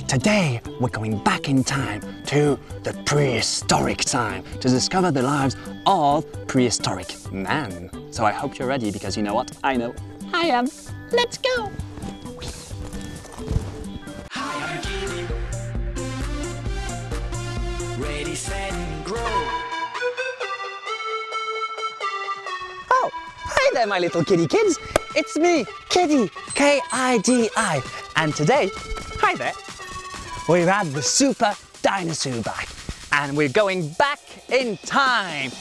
Today, we're going back in time to the prehistoric time to discover the lives of prehistoric men. So I hope you're ready because you know what? I know I am. Let's go! Hi, I'm Kidi. Ready, set, grow. Oh, hi there, my little kitty kids. It's me, Kidi, K-I-D-I. And today, hi there, we've had the super dinosaur back. And we're going back in time.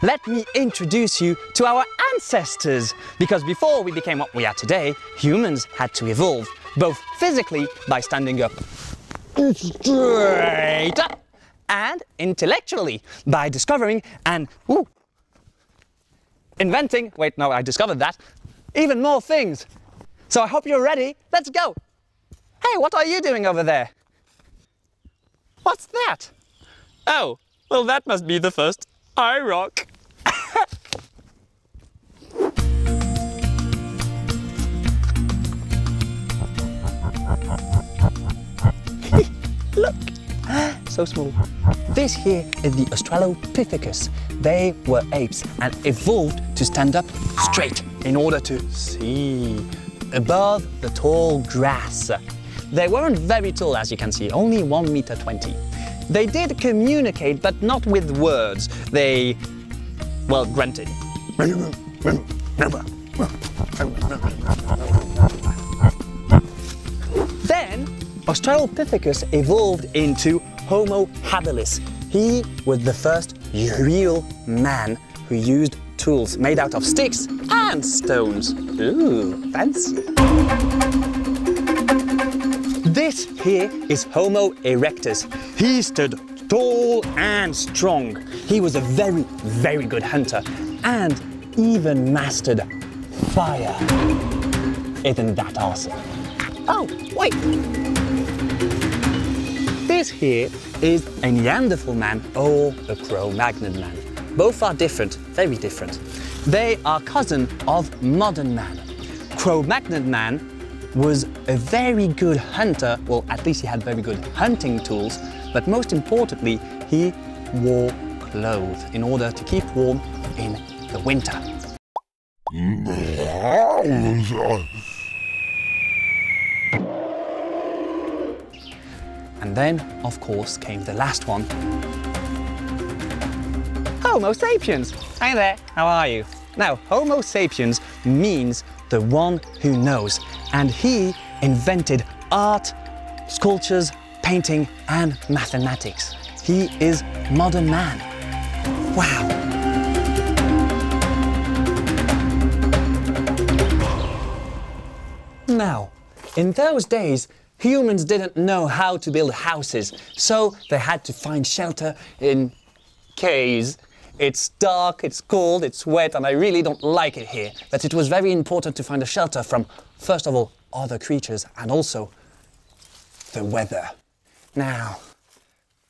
Let me introduce you to our ancestors, because before we became what we are today, humans had to evolve, both physically by standing up straight up, and intellectually by discovering and inventing, wait, no, I discovered that, even more things. So I hope you're ready. Let's go. Hey, what are you doing over there? What's that? Oh, well, that must be the first eye rock. Look, so small. This here is the australopithecus. They were apes and evolved to stand up straight in order to see above the tall grass. They weren't very tall, as you can see, only 1.20 meters. They did communicate, but not with words. They, well, grunted. Then, Australopithecus evolved into Homo habilis. He was the first real man who used tools made out of sticks and stones. Ooh, fancy. This here is Homo erectus. He stood tall and strong. He was a very, very good hunter and even mastered fire. Isn't that awesome? Oh, wait. This here is a Neanderthal man or a Cro-Magnon man. Both are different, very different. They are cousin of modern man. Cro-Magnon man was a very good hunter, well, at least he had very good hunting tools, but most importantly, he wore clothes in order to keep warm in the winter. And then, of course, came the last one. Homo sapiens! Hi there, how are you? Now, Homo sapiens means the one who knows, and he invented art, sculptures, painting, and mathematics. He is modern man. Wow! Now, in those days, humans didn't know how to build houses, so they had to find shelter in caves. It's dark, it's cold, it's wet, and I really don't like it here. But it was very important to find a shelter from, first of all, other creatures, and also the weather. Now,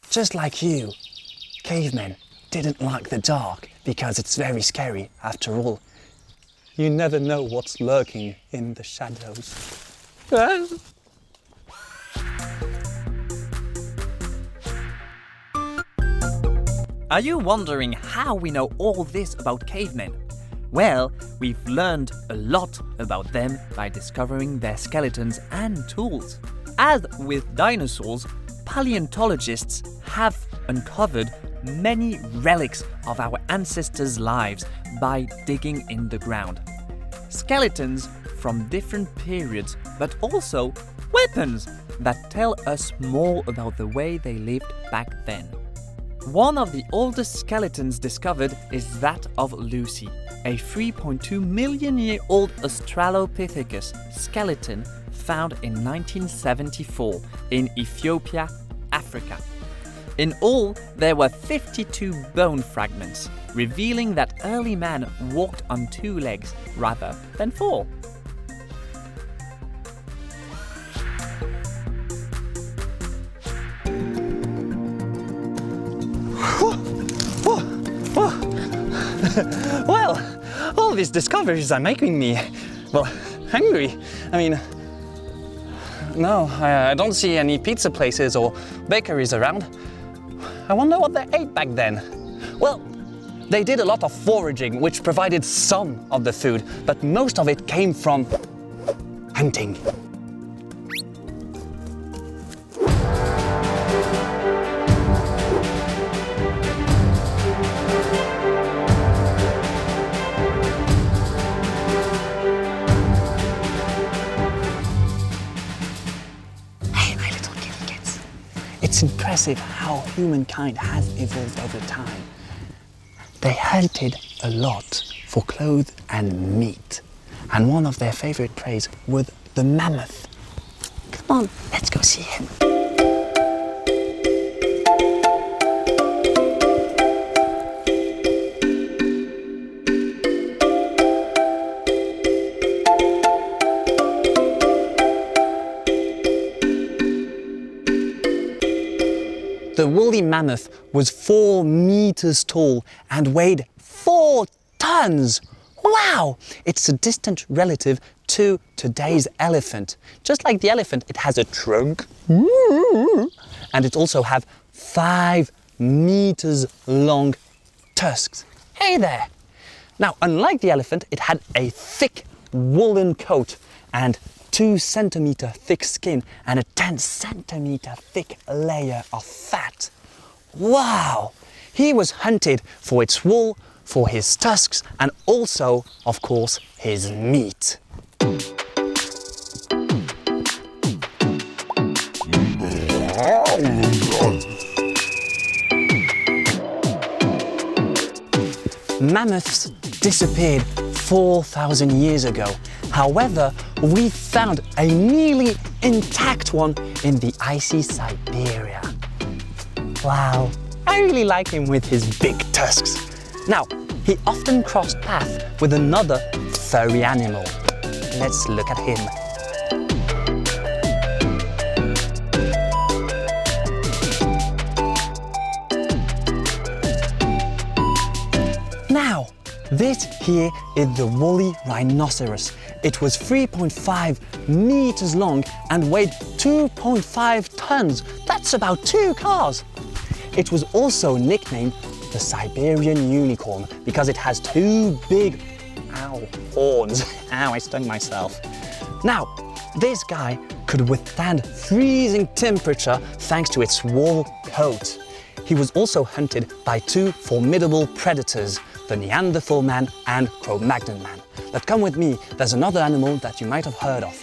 just like you, cavemen didn't like the dark because it's very scary. After all, you never know what's lurking in the shadows. Are you wondering how we know all this about cavemen? Well, we've learned a lot about them by discovering their skeletons and tools. As with dinosaurs, paleontologists have uncovered many relics of our ancestors' lives by digging in the ground. Skeletons from different periods, but also weapons that tell us more about the way they lived back then. One of the oldest skeletons discovered is that of Lucy, a 3.2 million year old Australopithecus skeleton found in 1974 in Ethiopia, Africa. In all, there were 52 bone fragments, revealing that early man walked on 2 legs rather than 4. Well, all these discoveries are making me, well, hungry. I mean, no, I don't see any pizza places or bakeries around. I wonder what they ate back then. Well, they did a lot of foraging, which provided some of the food, but most of it came from hunting. It's impressive how humankind has evolved over time. They hunted a lot for clothes and meat. And one of their favorite prey was the mammoth. Come on, let's go see him. The woolly mammoth was 4 meters tall and weighed 4 tons. Wow! It's a distant relative to today's elephant. Just like the elephant, it has a trunk. And it also has 5 meters long tusks. Hey there! Now, unlike the elephant, it had a thick woolen coat and 2 centimeter thick skin and a 10 centimeter thick layer of fat. Wow! He was hunted for its wool, for his tusks, and also, of course, his meat. Mammoths disappeared 4,000 years ago. However, we found a nearly intact one in the icy Siberia. Wow, I really like him with his big tusks. Now, he often crossed paths with another furry animal. Let's look at him. Now, this here is the woolly rhinoceros. It was 3.5 meters long and weighed 2.5 tons. That's about 2 cars. It was also nicknamed the Siberian unicorn because it has 2 big, horns. Ow, I stung myself. Now, this guy could withstand freezing temperature thanks to its wool coat. He was also hunted by 2 formidable predators, the Neanderthal man and Cro-Magnon man. But come with me, there's another animal that you might have heard of.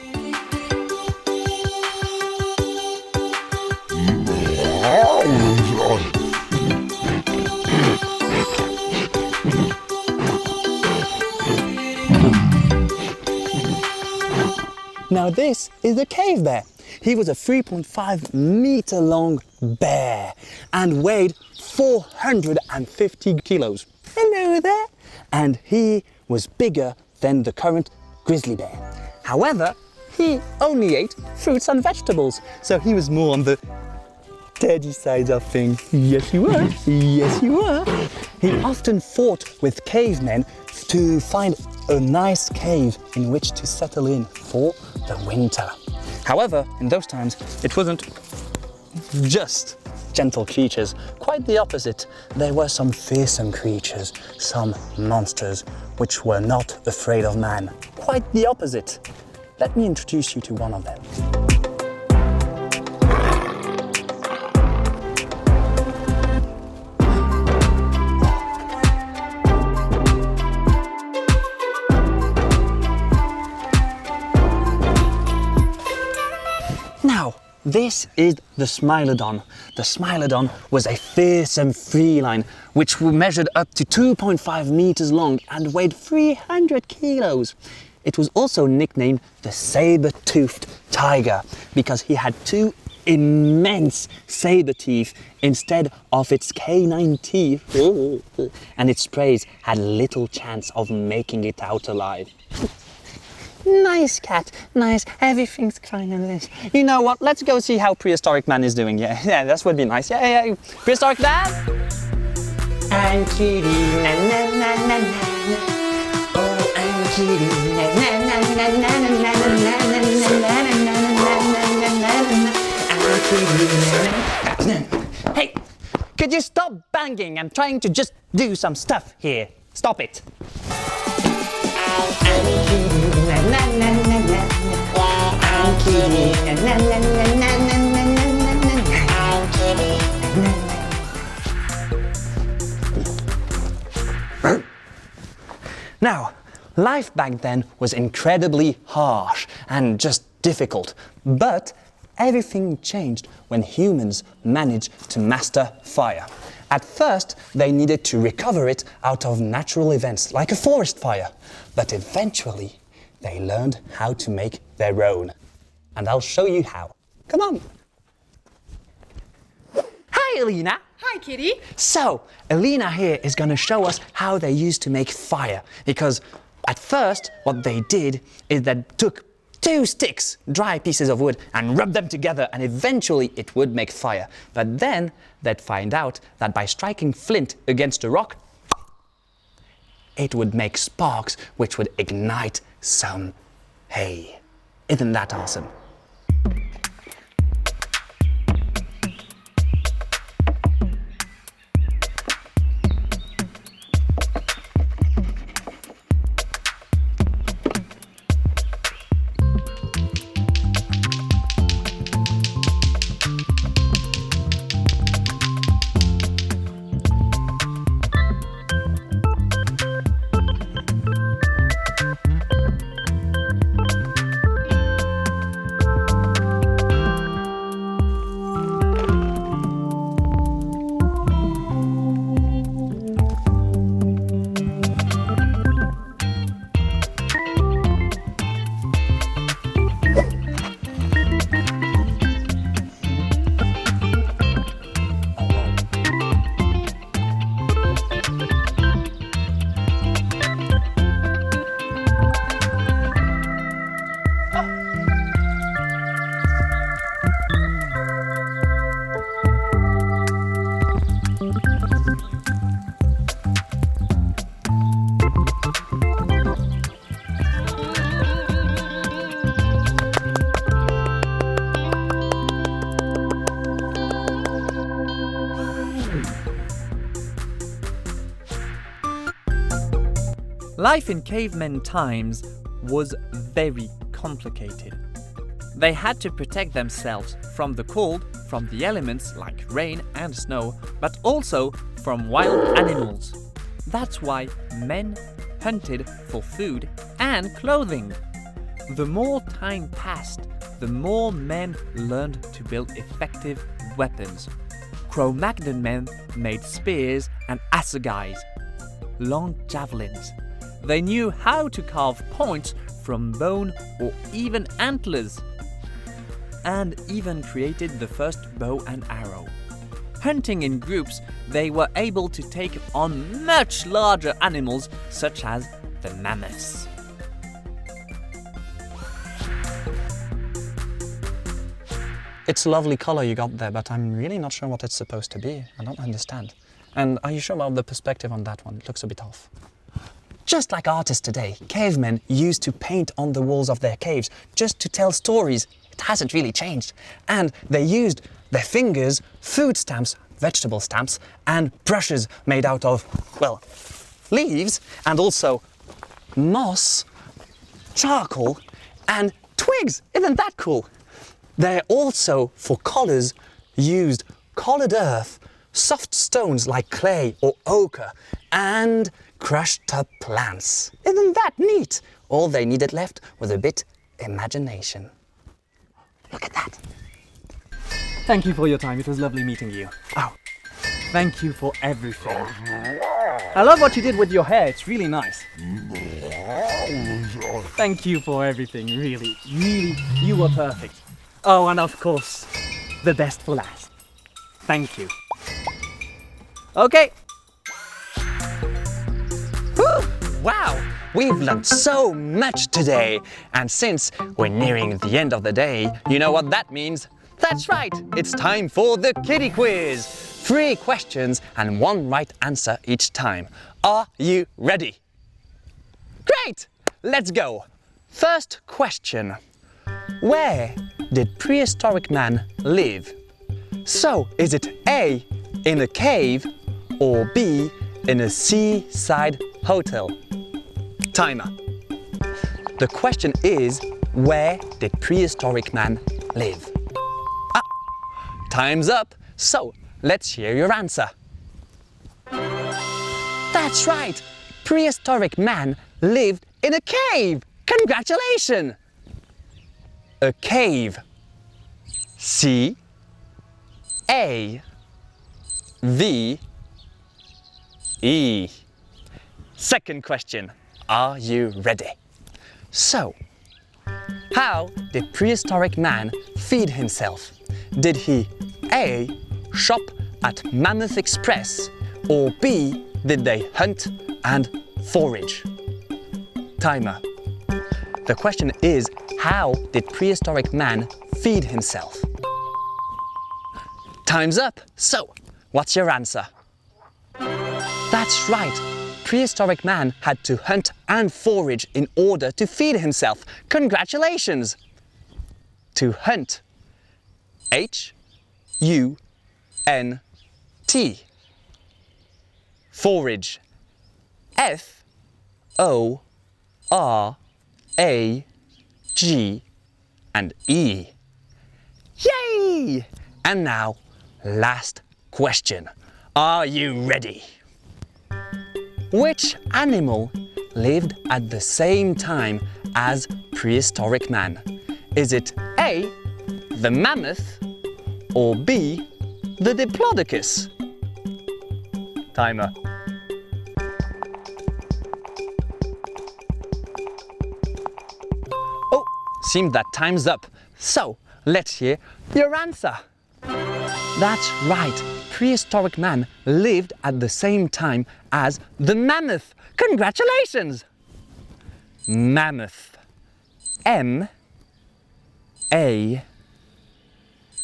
Now this is a cave bear. He was a 3.5 meter long bear and weighed 450 kilos. Hello there! And he was bigger than the current grizzly bear. However, he only ate fruits and vegetables, so he was more on the dirty side of things. Yes, you were. Yes, you were. He often fought with cavemen to find a nice cave in which to settle in for the winter. However, in those times, it wasn't just gentle creatures. Quite the opposite. There were some fearsome creatures, some monsters, which were not afraid of man. Quite the opposite. Let me introduce you to one of them. Now, this is the smilodon. The smilodon was a fearsome feline which measured up to 2.5 meters long and weighed 300 kilos. it was also nicknamed the saber-toothed tiger because he had two immense saber teeth instead of its canine teeth. And its prey had little chance of making it out alive. Nice cat, nice, everything's fine and this. You know what, let's go see how Prehistoric Man is doing. Yeah, that would be nice. Yeah. Prehistoric Man! I'm Kidi, na na na na na. Oh, I'm Kidi, na na na na na na na na na na. Hey, could you stop banging? I'm trying to just do some stuff here. Stop it. Now, life back then was incredibly harsh and just difficult, but everything changed when humans managed to master fire. At first, they needed to recover it out of natural events, like a forest fire. But eventually, they learned how to make their own. And I'll show you how. Come on. Hi, Elena. Hi, Kidi. So, Elena here is going to show us how they used to make fire. Because at first, what they did is they took 2 sticks, dry pieces of wood, and rubbed them together, and eventually it would make fire. But then they'd find out that by striking flint against a rock, it would make sparks which would ignite some hay. Isn't that awesome? Life in cavemen times was very complicated. They had to protect themselves from the cold, from the elements like rain and snow, but also from wild animals. That's why men hunted for food and clothing. The more time passed, the more men learned to build effective weapons. Cro-Magnon men made spears and assegais, long javelins. They knew how to carve points from bone or even antlers, and even created the first bow and arrow. Hunting in groups, they were able to take on much larger animals such as the mammoths. It's a lovely color you got there, but I'm really not sure what it's supposed to be. I don't understand. And are you sure about the perspective on that one? It looks a bit off. Just like artists today, cavemen used to paint on the walls of their caves just to tell stories. It hasn't really changed. And they used their fingers, food stamps, vegetable stamps, and brushes made out of, well, leaves, and also moss, charcoal, and twigs. Isn't that cool? They also, for collars, used collared earth, soft stones like clay or ochre, and crushed up plants. Isn't that neat? All they needed left was a bit imagination. Look at that. Thank you for your time. It was lovely meeting you. Oh, Thank you for everything. I love what you did with your hair. It's really nice. Thank you for everything, really, you were perfect. Oh, and of course, the best for last. Thank you. Okay. Whew! Wow, we've learned so much today. And since we're nearing the end of the day, you know what that means? That's right, it's time for the Kidi Quiz. 3 questions and 1 right answer each time. Are you ready? Great! Let's go. First question. Where did prehistoric man live? So, is it A, in a cave, or B, in a seaside hotel? Timer. The question is, where did prehistoric man live? Ah, time's up. So, let's hear your answer. That's right. Prehistoric man lived in a cave. Congratulations! A cave. C A V E. Second question. Are you ready? So, how did prehistoric man feed himself? Did he A, shop at Mammoth Express, or B, did they hunt and forage? Timer. The question is, how did prehistoric man feed himself? Time's up. So, what's your answer? That's right. Prehistoric man had to hunt and forage in order to feed himself. Congratulations! To hunt. H-U-N-T. Forage. F-O-R-A-G and E. Yay! And now, last question. Are you ready? Which animal lived at the same time as prehistoric man? Is it A, the mammoth, or B, the diplodocus? Timer. Oh, seems that time's up. So, let's hear your answer. That's right. Prehistoric man lived at the same time as the mammoth. Congratulations! Mammoth. M A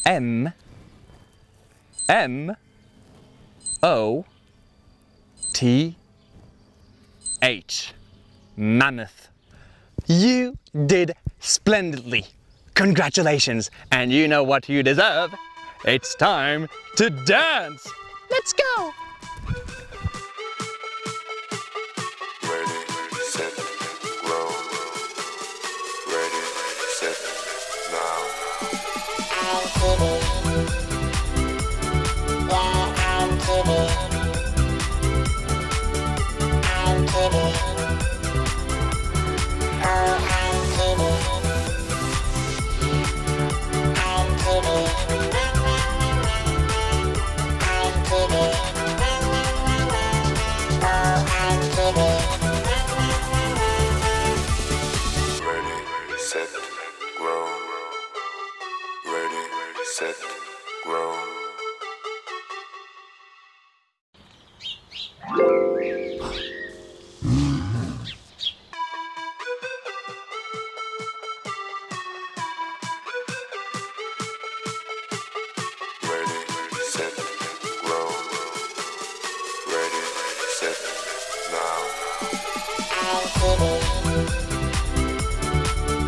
M M O T H. Mammoth. You did splendidly. Congratulations, and you know what you deserve. It's time to dance. Let's go. Ready, set, roll. Ready, set, now. I'm Kidi. Yeah, I'm Kidi. I'm Kidi. Oh, I'm Kidi. I'm Kidi. I'm Kidi. Oh, I'm Kidi. Ready, set, roll. Ready, set, roll. Ready, set, roll. Ready, set, now. I'm Kidi.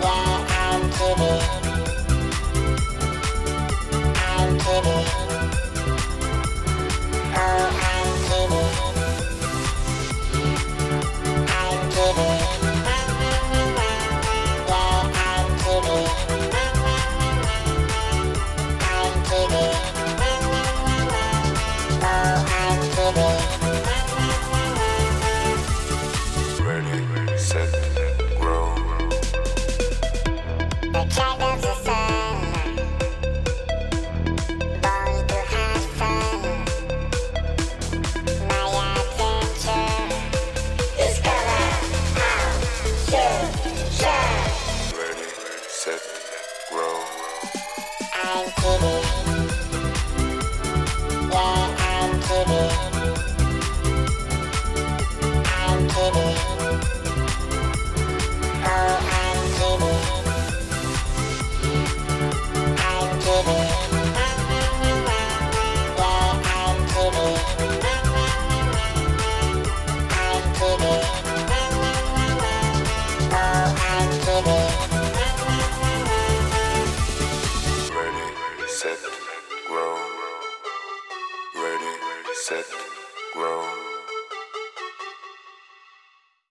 Yeah, I'm Kidi. I'm Kidi. Oh, I'm Kidi. I'm Kidi. Yeah, I'm Kidi. I'm Kidi. Oh, I'm Kidi. Ready, set, roll. The child of the sun, born I'm Kidi.